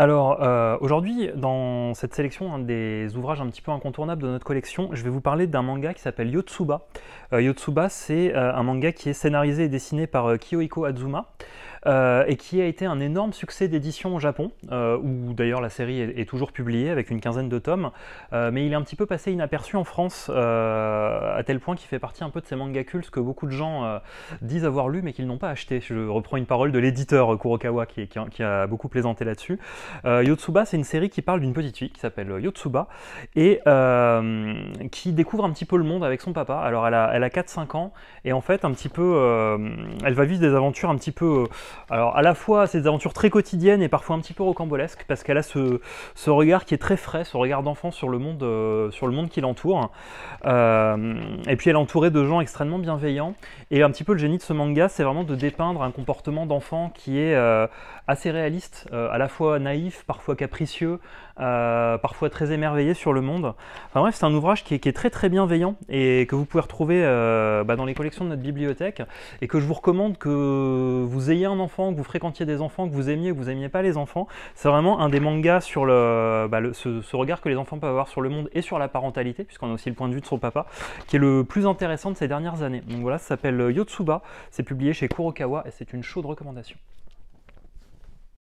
Alors, aujourd'hui, dans cette sélection, un des ouvrages un petit peu incontournables de notre collection, je vais vous parler d'un manga qui s'appelle Yotsuba. Yotsuba, c'est un manga qui est scénarisé et dessiné par Kiyohiko Azuma, et qui a été un énorme succès d'édition au Japon, où d'ailleurs la série est toujours publiée avec une quinzaine de tomes, mais il est un petit peu passé inaperçu en France, à tel point qu'il fait partie un peu de ces mangas cultes que beaucoup de gens disent avoir lu mais qu'ils n'ont pas acheté. Je reprends une parole de l'éditeur Kurokawa qui a beaucoup plaisanté là-dessus. Yotsuba, c'est une série qui parle d'une petite fille qui s'appelle Yotsuba et qui découvre un petit peu le monde avec son papa. Alors elle a 4-5 ans et en fait un petit peu, elle va vivre des aventures un petit peu, alors à la fois c'est des aventures très quotidiennes et parfois un petit peu rocambolesques parce qu'elle a ce regard qui est très frais, ce regard d'enfant sur le monde qui l'entoure. Et puis elle est entourée de gens extrêmement bienveillants et un petit peu le génie de ce manga, c'est vraiment de dépeindre un comportement d'enfant qui est assez réaliste, à la fois naïf, parfois capricieux, parfois très émerveillé sur le monde. Enfin bref, c'est un ouvrage qui est très très bienveillant et que vous pouvez retrouver dans les collections de notre bibliothèque et que je vous recommande que vous ayez un enfant, que vous fréquentiez des enfants, que vous aimiez ou que vous n'aimiez pas les enfants. C'est vraiment un des mangas sur ce regard que les enfants peuvent avoir sur le monde et sur la parentalité, puisqu'on a aussi le point de vue de son papa, qui est le plus intéressant de ces dernières années. Donc voilà, ça s'appelle Yotsuba, c'est publié chez Kurokawa et c'est une chaude recommandation.